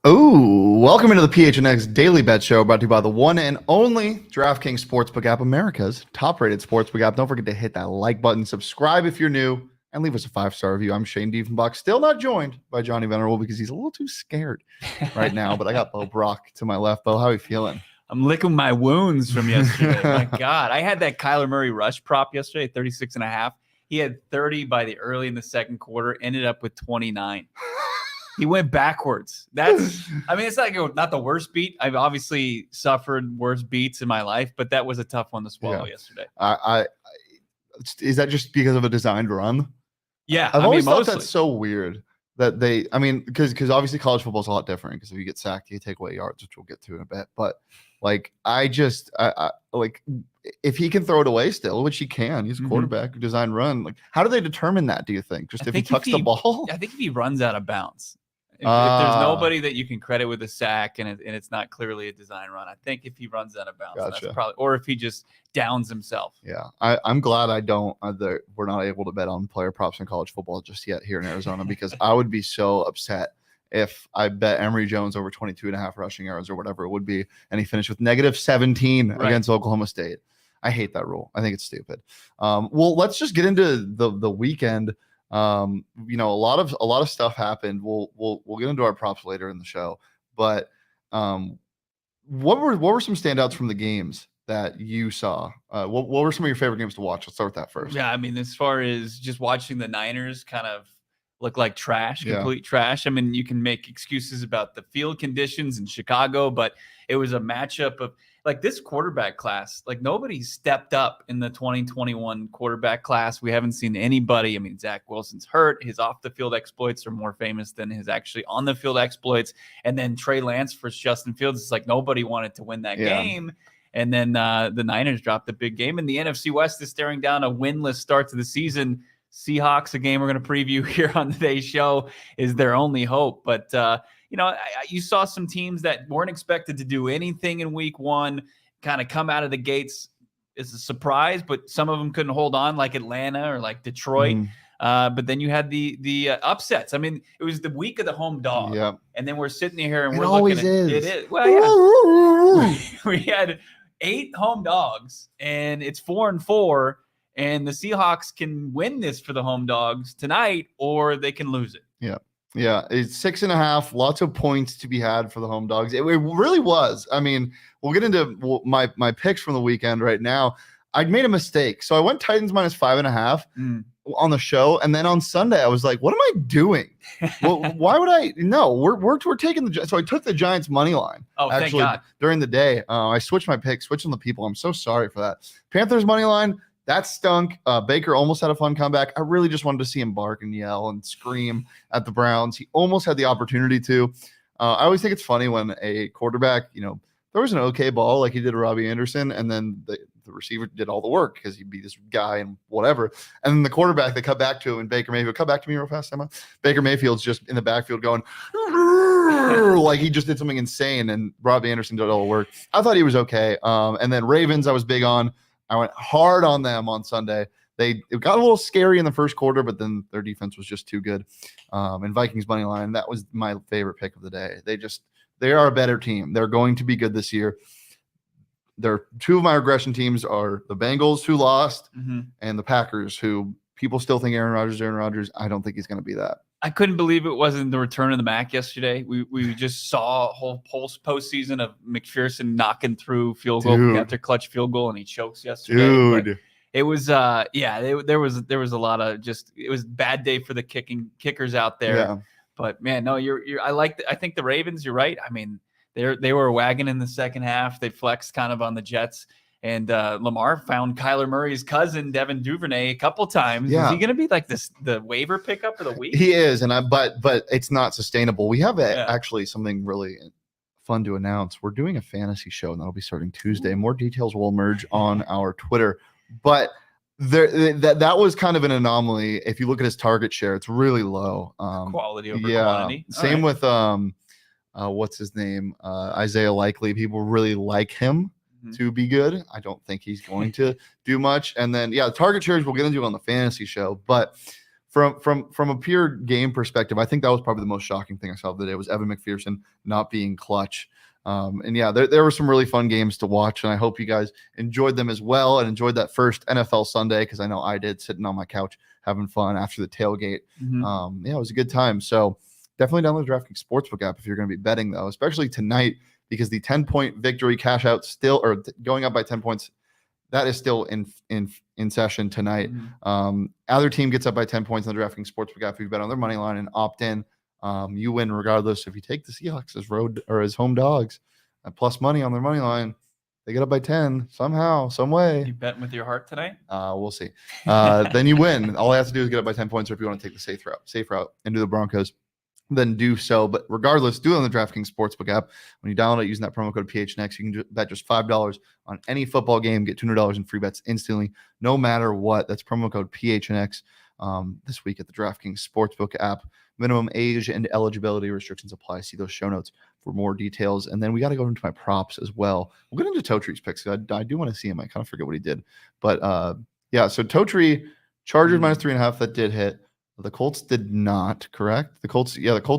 Oh, welcome into the PHNX Daily Bet Show, brought to you by the one and only DraftKings Sportsbook app, America's top-rated sportsbook app. Don't forget to hit that like button, subscribe if you're new, and leave us a 5-star review. I'm Shane Diefenbach, still not joined by Johnny Venerable because he's a little too scared right now, but I got Bo Brack to my left. Bo, how are you feeling? I'm licking my wounds from yesterday. My God, I had that Kyler Murray rush prop yesterday, 36.5. He had 30 by the early in the second quarter, ended up with 29. He went backwards. It's not the worst beat. I've obviously suffered worse beats in my life, but that was a tough one to swallow yesterday. Is that just because of a designed run? Yeah. I've always thought that's so weird that because obviously college football is a lot different because if you get sacked, you take away yards, which we'll get to in a bit. But if he can throw it away still, which he can, he's a quarterback, design run. Like, how do they determine that? Do you think just if he tucks the ball? I think if he runs out of bounds. If there's nobody that you can credit with a sack and it's not clearly a design run, I think if he runs out of bounds, that's probably, or if he just downs himself. Yeah, I'm glad we're not able to bet on player props in college football just yet here in Arizona because I would be so upset if I bet Emory Jones over 22.5 rushing yards or whatever it would be, and he finished with -17 against Oklahoma State. I hate that rule. I think it's stupid. Well, let's just get into the weekend. A lot of stuff happened. We'll get into our props later in the show. But what were some standouts from the games that you saw? What were some of your favorite games to watch? Let's start with that first. Yeah, as far as just watching the Niners kind of look like trash, complete trash. You can make excuses about the field conditions in Chicago, but it was a matchup of this quarterback class. Nobody stepped up in the 2021 quarterback class. We haven't seen anybody. Zach Wilson's hurt. His off the field exploits are more famous than his actually on the field exploits. And then Trey Lance versus Justin Fields. It's like nobody wanted to win that game. And then the Niners dropped the big game. And the NFC West is staring down a winless start to the season. Seahawks, a game we're going to preview here on today's show, is their only hope. But, you saw some teams that weren't expected to do anything in week one kind of come out of the gates as a surprise, but some of them couldn't hold on, like Atlanta or like Detroit. But then you had the upsets. It was the week of the home dog. Yeah. And then we're sitting here and it we're always looking at is. It is. Well, yeah. We had 8 home dogs, and it's 4-4. And the Seahawks can win this for the home dogs tonight, or they can lose it. Yeah, it's 6.5. Lots of points to be had for the home dogs. It really was. We'll get into my picks from the weekend right now. I made a mistake, so I went Titans -5.5 on the show, and then on Sunday I was like, "What am I doing? Well, why would I? No, we're taking the. So I took the Giants money line. Oh, actually, thank God. During the day, I switched my picks, switching the people. I'm so sorry for that. Panthers money line. That stunk. Baker almost had a fun comeback. I really just wanted to see him bark and yell and scream at the Browns. He almost had the opportunity to. I always think it's funny when a quarterback, there was an okay ball like he did Robbie Anderson, and then the receiver did all the work because he beat this guy and whatever. And then the quarterback, they cut back to him, and Baker Mayfield, cut back to me real fast, Emma. Baker Mayfield's just in the backfield going, like he just did something insane, and Robbie Anderson did all the work. I thought he was okay. And then Ravens, I was big on. I went hard on them on Sunday. It got a little scary in the first quarter, but then their defense was just too good. And Vikings money line, that was my favorite pick of the day. They are a better team. They're going to be good this year. Two of my regression teams are the Bengals, who lost, and the Packers, who people still think Aaron Rodgers. I don't think he's going to be that. I couldn't believe it wasn't the return of the Mac yesterday. We just saw a whole postseason of McPherson knocking through field goal after clutch field goal, and he chokes yesterday. But it was there was a lot of it was a bad day for the kickers out there. Yeah. But man, no, I think the Ravens, you're right. They were wagging in the second half. They flexed kind of on the Jets. And Lamar found Kyler Murray's cousin, Devin Duvernay, a couple times. Yeah. Is he going to be like the waiver pickup of the week? He is, but it's not sustainable. We have actually something really fun to announce. We're doing a fantasy show, and that'll be starting Tuesday. More details will emerge on our Twitter. But that was kind of an anomaly. If you look at his target share, it's really low. Quality over quantity. Same with what's his name? Isaiah Likely. People really like him to be good. I don't think he's going to do much. And then, the target shares we'll get into on the fantasy show. But from a pure game perspective, I think that was probably the most shocking thing I saw of the day was Evan McPherson not being clutch. And yeah, there were some really fun games to watch, and I hope you guys enjoyed them as well and enjoyed that first NFL Sunday, because I know I did, sitting on my couch having fun after the tailgate. Yeah, it was a good time. So definitely download the DraftKings Sportsbook app if you're going to be betting, though, especially tonight, because the 10-point victory cash out still, or going up by 10 points, that is still in session tonight. Either team gets up by 10 points on the DraftKings Sportsbook app. If you bet on their money line and opt in, you win regardless. If you take the Seahawks as road or as home dogs at plus money on their mony line, they get up by 10 somehow, some way. You betting with your heart tonight? We'll see. Then you win. All I have to do is get up by 10 points, or if you want to take the safe route and do the Broncos, then do so. But regardless, do it on the DraftKings Sportsbook app. When you download it using that promo code PHNX, you can bet just $5 on any football game, get $200 in free bets instantly, no matter what. That's promo code PHNX this week at the DraftKings Sportsbook app. Minimum age and eligibility restrictions apply. See those show notes for more details. And then we got to go into my props as well. We'll get into Totree's picks. I do want to see him. I kind of forget what he did. But yeah, so Totree, Chargers minus 3.5, that did hit. The Colts did not, correct? The Colts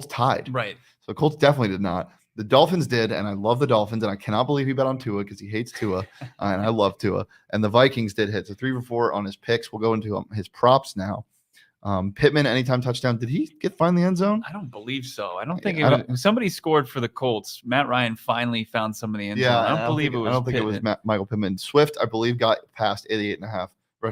tied. Right. So the Colts definitely did not. The Dolphins did, and I love the Dolphins, and I cannot believe he bet on Tua because he hates Tua, and I love Tua. And the Vikings did hit. So 3 for 4 on his picks. We'll go into his props now. Pittman, anytime touchdown. Did he find the end zone? I don't believe so. I don't think somebody scored for the Colts. Matt Ryan finally found somebody in the end zone. I don't believe it was. I don't think it was Michael Pittman. Swift, I believe, got past 88.5.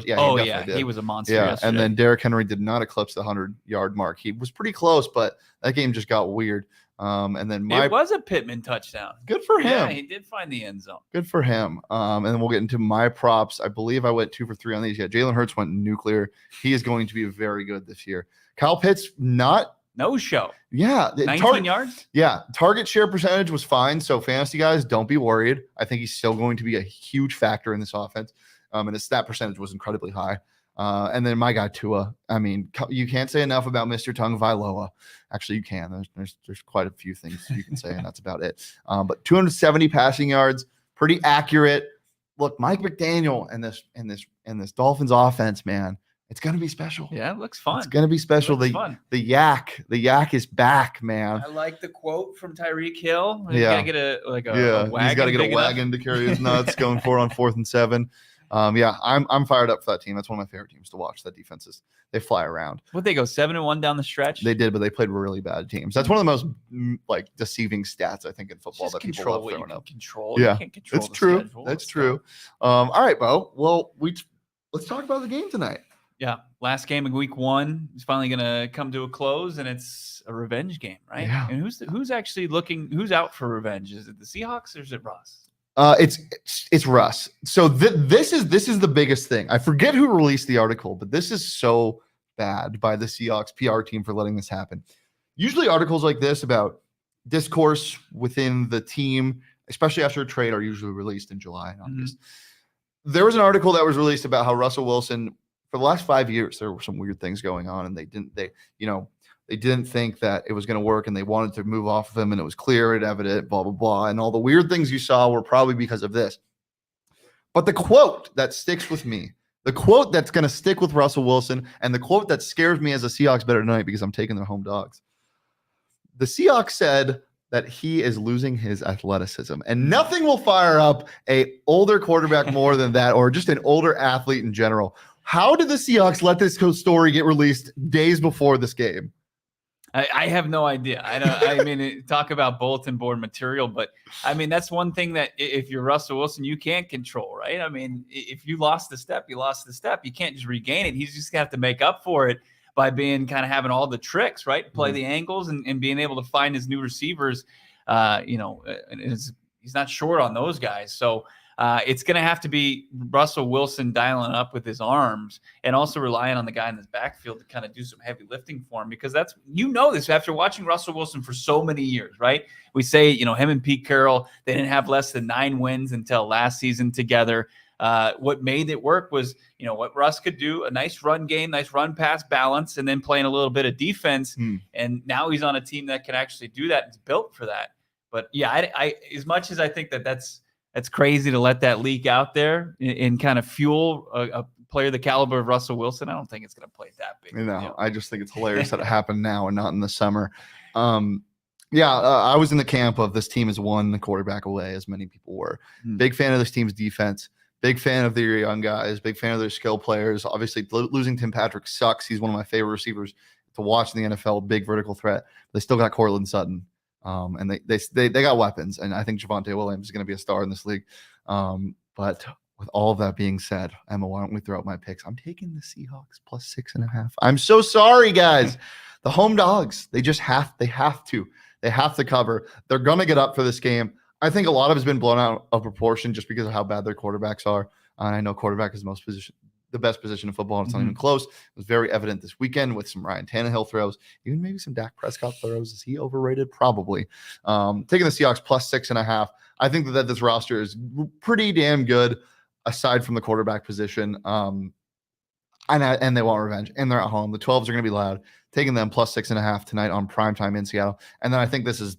Yeah, he was a monster. Yeah, yesterday. And then Derrick Henry did not eclipse the 100-yard mark. He was pretty close, but that game just got weird. And then it was a Pittman touchdown. Good for him. Yeah, he did find the end zone. Good for him. And then we'll get into my props. I believe I went 2 for 3 on these. Yeah, Jalen Hurts went nuclear. He is going to be very good this year. Kyle Pitts, no show. Yeah. 19 yards? Yeah. Target share percentage was fine. So fantasy guys, don't be worried. I think he's still going to be a huge factor in this offense. And his stat percentage was incredibly high. And then my guy Tua. I mean, you can't say enough about Mr. Tongue Vailoa. Actually, you can. There's quite a few things you can say, and that's about it. But 270 passing yards, pretty accurate. Look, Mike McDaniel and this Dolphins offense, man, it's gonna be special. Yeah, it looks fun. It's gonna be special. The yak is back, man. I like the quote from Tyreek Hill. He's gotta get a wagon. He's got to get a wagon to carry his nuts going forward on 4th and 7. Yeah, I'm fired up for that team. That's one of my favorite teams to watch. That defense they fly around. Would they go 7-1 down the stretch? They did, but they played really bad teams. That's one of the most deceiving stats I think in football that people love throwing up. Control. Yeah, you can't control it's the true. schedule. That's true. All right, Bo. Well, let's talk about the game tonight. Yeah, last game of week 1 is finally going to come to a close, and it's a revenge game, right? Yeah. And who's out for revenge? Is it the Seahawks or is it Russ? It's Russ. So this is the biggest thing. I forget who released the article, but this is so bad by the Seahawks PR team for letting this happen. Usually articles like this about discourse within the team, especially after a trade, are usually released in July and August. There was an article that was released about how Russell Wilson, for the last 5 years, there were some weird things going on, and they didn't think that it was going to work, and they wanted to move off of him, and it was clear and evident, blah, blah, blah. And all the weird things you saw were probably because of this. But the quote that sticks with me, the quote that's going to stick with Russell Wilson, and the quote that scares me as a Seahawks better tonight because I'm taking their home dogs. The Seahawks said that he is losing his athleticism, and nothing will fire up an older quarterback more than that, or just an older athlete in general. How did the Seahawks let this story get released days before this game? I have no idea. I mean, talk about bulletin board material, but I mean, that's one thing that if you're Russell Wilson, you can't control, right? I mean, if you lost the step, you lost the step. You can't just regain it. He's just gonna have to make up for it by being kind of having all the tricks, right? Play the angles and being able to find his new receivers. He's not short on those guys. So it's going to have to be Russell Wilson dialing up with his arms and also relying on the guy in his backfield to kind of do some heavy lifting for him, because that's, this after watching Russell Wilson for so many years, right? We say, him and Pete Carroll, they didn't have less than 9 wins until last season together. What made it work was, what Russ could do, a nice run game, nice run pass balance, and then playing a little bit of defense. And now he's on a team that can actually do that. It's built for that. But yeah, I as much as I think that's crazy to let that leak out there and kind of fuel a player the caliber of Russell Wilson, I don't think it's going to play that big. I just think it's hilarious that it happened now and not in the summer. I was in the camp of this team is one quarterback away, as many people were. Big fan of this team's defense. Big fan of their young guys. Big fan of their skill players. Obviously, losing Tim Patrick sucks. He's one of my favorite receivers to watch in the NFL. Big vertical threat. They still got Cortland Sutton, and they got weapons. And I think Javonte Williams is going to be a star in this league. But with all of that being said, Emma, why don't we throw out my picks? I'm taking the Seahawks plus 6.5. I'm so sorry, guys. The home dogs. They have to cover. They're going to get up for this game. I think a lot of it's been blown out of proportion just because of how bad their quarterbacks are. And I know quarterback is the best position in football, and it's not even close. It was very evident this weekend with some Ryan Tannehill throws, even maybe some Dak Prescott throws. Is he overrated? Probably. Taking the Seahawks plus 6.5. I think that this roster is pretty damn good aside from the quarterback position. And they want revenge, and they're at home. The 12s are going to be loud. Taking them plus 6.5 tonight on primetime in Seattle. And then I think this is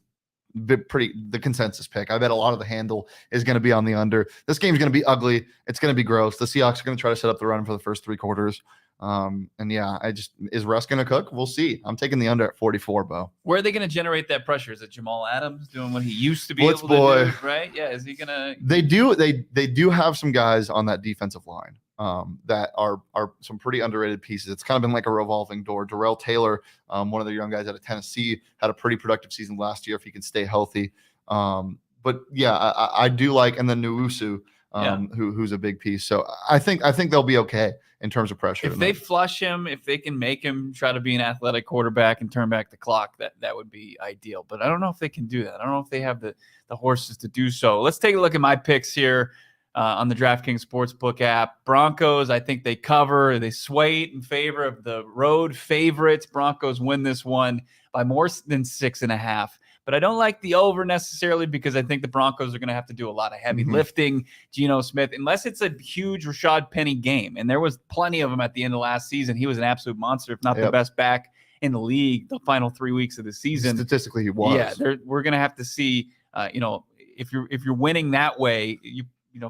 the consensus pick. I bet a lot of the handle is going to be on the under. This game's going to be ugly. It's going to be gross. The Seahawks are going to try to set up the run for the first 3 quarters. Is Russ going to cook? We'll see. I'm taking the under at 44, Bo. Where are they going to generate that pressure? Is it Jamal Adams doing what he used to be Blitz able boy. to do, right? Yeah, is he going to? They do have some guys on that defensive line that are some pretty underrated pieces. It's kind of been like a revolving door. Darrell Taylor, one of the young guys out of Tennessee, had a pretty productive season last year if he can stay healthy. But yeah, I do like, and then Nwosu, who's a big piece. So I think they'll be okay in terms of pressure. If they flush him, if they can make him try to be an athletic quarterback and turn back the clock, that would be ideal. But I don't know if they can do that. I don't know if they have the horses to do so. Let's take a look at my picks here on the DraftKings Sportsbook app. Broncos, I think they cover. They sway it in favor of the road favorites. Broncos win this one by more than 6.5. But I don't like the over necessarily because I think the Broncos are going to have to do a lot of heavy lifting. Geno Smith, unless it's a huge Rashad Penny game, and there was plenty of them at the end of last season. He was an absolute monster, if not the best back in the league the final 3 weeks of the season. Statistically, he was. Yeah, we're going to have to see, if you're winning that way,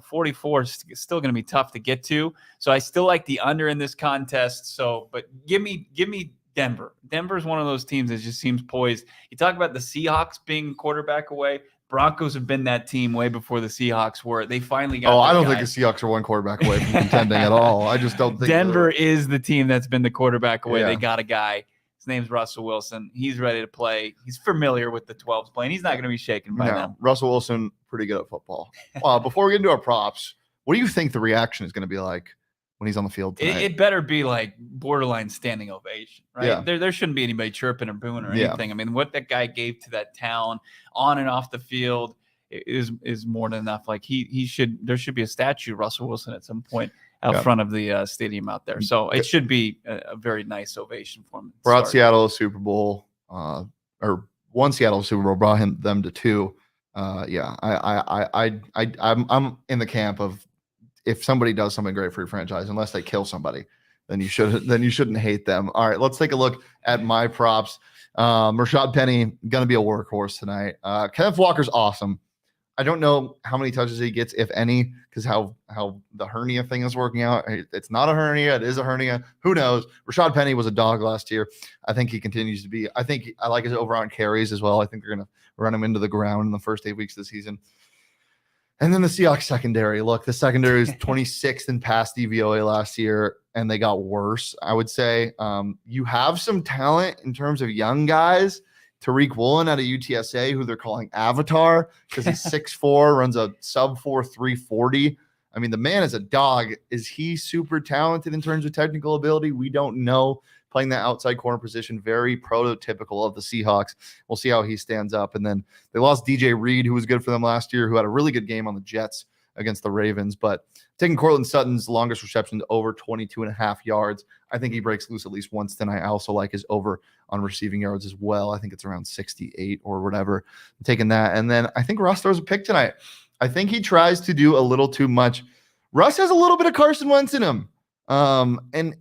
44 is still going to be tough to get to. So I still like the under in this contest. So, but give me Denver. Denver is one of those teams that just seems poised. You talk about the Seahawks being quarterback away. Broncos have been that team way before the Seahawks were. They finally got. I don't think the Seahawks are one quarterback away from contending at all. I just don't think Denver is the team that's been the quarterback away. Yeah. They got a guy. His name's Russell Wilson. He's ready to play. He's familiar with the 12s playing. He's not going to be shaken by them. Russell Wilson, pretty good at football. Before we get into our props, what do you think the reaction is going to be like when he's on the field tonight? It better be like borderline standing ovation, right? Yeah. There shouldn't be anybody chirping or booing or anything. I mean, what that guy gave to that town on and off the field is more than enough. Like there should be a statue of Russell Wilson at some point out front of the stadium out there. So it should be a very nice ovation for him. Brought Seattle a Super Bowl, or won Seattle a Super Bowl, brought them to 2. I'm in the camp of, if somebody does something great for your franchise, unless they kill somebody, then you shouldn't hate them. All right, let's take a look at my props. Rashad Penny gonna be a workhorse tonight. Kenneth Walker's awesome. I don't know how many touches he gets, if any, because how the hernia thing is working out. It's not a hernia. It is a hernia. Who knows? Rashad Penny was a dog last year. I think he continues to be. I like his over on carries as well. I think they're going to run him into the ground in the first 8 weeks of the season. And then the Seahawks secondary. Look, the secondary is 26th in pass DVOA last year, and they got worse, I would say. You have some talent in terms of young guys. Tariq Woolen out of UTSA, who they're calling Avatar because he's 6'4", runs a sub-4 340. I mean, the man is a dog. Is he super talented in terms of technical ability? We don't know. Playing that outside corner position, very prototypical of the Seahawks. We'll see how he stands up. And then they lost DJ Reed, who was good for them last year, who had a really good game on the Jets against the Ravens. But taking Cortland Sutton's longest reception to over 22.5 yards, I think he breaks loose at least once tonight. I also like his over on receiving yards as well. I think it's around 68 or whatever. I'm taking that. And then I think Russ throws a pick tonight. I think he tries to do a little too much. Russ has a little bit of Carson Wentz in him. And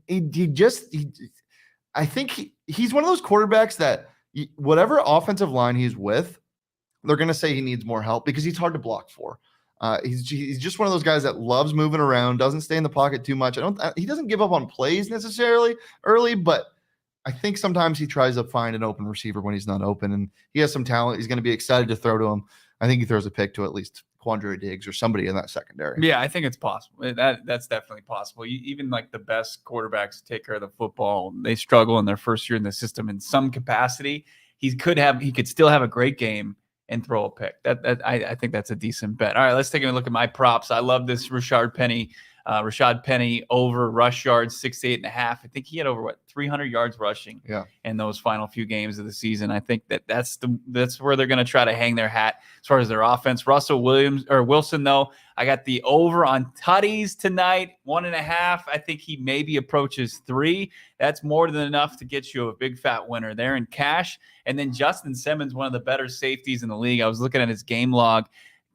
I think he's one of those quarterbacks that whatever offensive line he's with, they're going to say he needs more help because he's hard to block for. He's just one of those guys that loves moving around, doesn't stay in the pocket too much. He doesn't give up on plays necessarily early, but I think sometimes he tries to find an open receiver when he's not open, and he has some talent. He's going to be excited to throw to him. I think he throws a pick to at least Quandre Diggs or somebody in that secondary. Yeah, I think it's possible. That's definitely possible. Even like the best quarterbacks take care of the football, they struggle in their first year in the system in some capacity. He could still have a great game and throw a pick. I think that's a decent bet. All right, let's take a look at my props. I love this Rashad Penny over rush yards 68.5. I think he had over 300 yards rushing in those final few games of the season. I think that's where they're going to try to hang their hat as far as their offense. Wilson though, I got the over on tutties tonight, 1.5. I think he maybe approaches 3. That's more than enough to get you a big fat winner there in cash. And then Justin Simmons, one of the better safeties in the league. I was looking at his game log.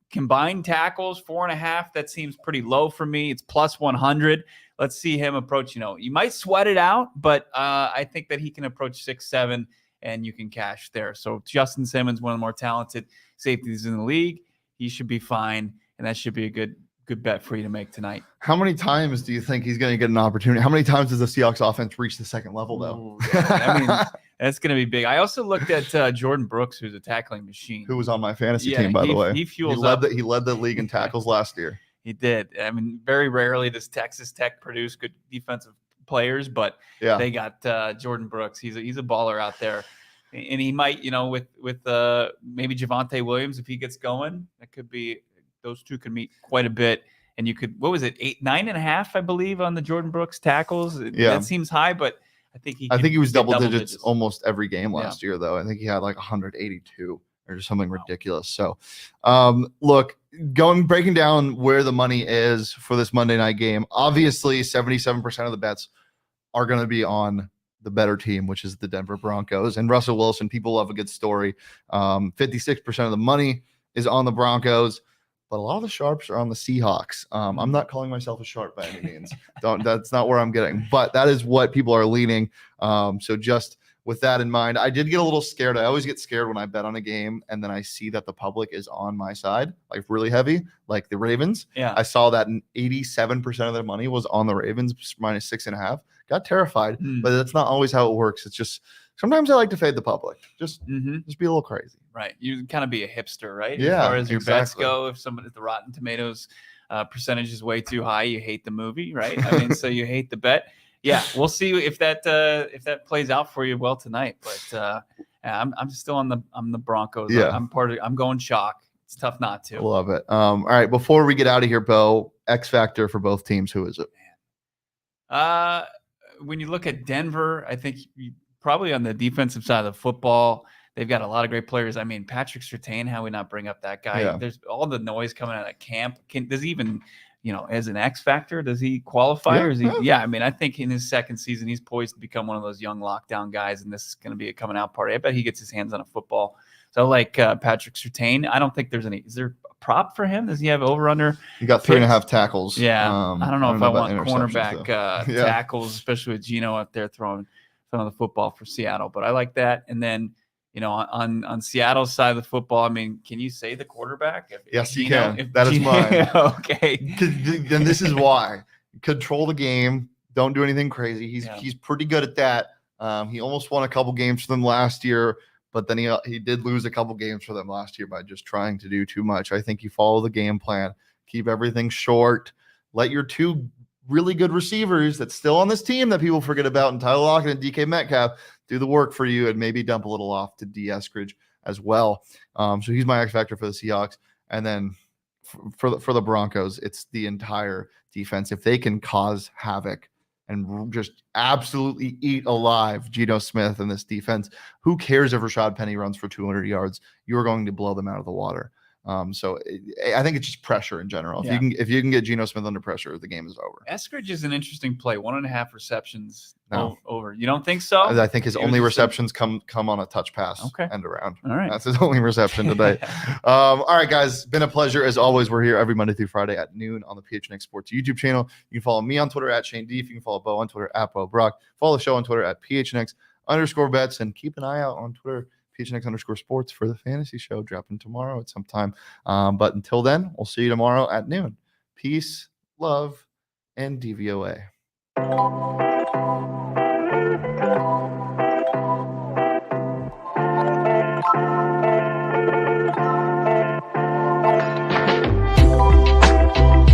Combined tackles, 4.5. That seems pretty low for me. It's plus 100. Let's see him approach. You might sweat it out, but I think that he can approach 6-7, and you can cash there. So Justin Simmons, one of the more talented safeties in the league, he should be fine, and that should be a good bet for you to make tonight. How many times do you think he's going to get an opportunity? How many times does the Seahawks offense reach the second level, though? Ooh, I mean, that's going to be big. I also looked at Jordan Brooks, who's a tackling machine. Who was on my fantasy team, by the way. He led the league in tackles last year. He did. I mean, very rarely does Texas Tech produce good defensive players, but they got Jordan Brooks. He's a baller out there. And he might, with maybe Javonte Williams, if he gets going, that could be – those two could meet quite a bit. And you could – what was it, 9.5, I believe, on the Jordan Brooks tackles? That seems high, but – I think he was double digits almost every game last year, though. I think he had like 182 or something ridiculous. So, look, breaking down where the money is for this Monday night game. Obviously, 77% of the bets are going to be on the better team, which is the Denver Broncos. And Russell Wilson, people love a good story. 56% of the money is on the Broncos. But a lot of the sharps are on the Seahawks. I'm not calling myself a sharp by any means. That's not where I'm getting. But that is what people are leaning. So just with that in mind, I did get a little scared. I always get scared when I bet on a game and then I see that the public is on my side, like really heavy, like the Ravens. Yeah. I saw that 87% of their money was on the Ravens, minus 6.5. Got terrified, but that's not always how it works. It's just sometimes I like to fade the public. Just be a little crazy. Right. You kind of be a hipster, right? Yeah. As far as your bets go, if the Rotten Tomatoes percentage is way too high, you hate the movie, right? I mean, so you hate the bet. Yeah, we'll see if that plays out for you well tonight. But I'm still on the Broncos. Yeah. I'm going chalk. It's tough not to. Love it. All right. Before we get out of here, Bo, X factor for both teams. Who is it? When you look at Denver, I think probably on the defensive side of the football, they've got a lot of great players. I mean, Patrick Surtain, how we not bring up that guy? Yeah. There's all the noise coming out of camp. Does he even, as an X factor, does he qualify? Or is he? Yeah, I mean, I think in his second season, he's poised to become one of those young lockdown guys, and this is going to be a coming out party. I bet he gets his hands on a football. So like Patrick Surtain, I don't think is there a prop for him? Does he have over under? He got 3.5 tackles. Yeah. I don't know if I want cornerback tackles, especially with Geno out there throwing the football for Seattle, but I like that. And then, on Seattle's side of the football, I mean, can you say the quarterback? Yes, you can. That is mine. Okay. And this is why. Control the game. Don't do anything crazy. He's pretty good at that. He almost won a couple games for them last year, but then he did lose a couple games for them last year by just trying to do too much. I think you follow the game plan, keep everything short, let your two really good receivers that's still on this team that people forget about, and Tyler Lockett and DK Metcalf, do the work for you and maybe dump a little off to D. Eskridge as well. So he's my X factor for the Seahawks. And then for the Broncos, it's the entire defense. If they can cause havoc and just absolutely eat alive Geno Smith and this defense, who cares if Rashad Penny runs for 200 yards? You're going to blow them out of the water. So I think it's just pressure in general. If you can get Geno Smith under pressure, the game is over. Eskridge is an interesting play. 1.5 receptions over. You don't think so? I think his only receptions come on a touch pass end around. All right. That's his only reception today. All right, guys. Been a pleasure as always. We're here every Monday through Friday at noon on the PHNX Sports YouTube channel. You can follow me on Twitter at Shane D. You can follow Bo on Twitter at Bo Brack. Follow the show on Twitter at PHNX_bets, and keep an eye out on Twitter, PHNX_sports for the fantasy show dropping tomorrow at some time. But until then, we'll see you tomorrow at noon. Peace, love, and DVOA.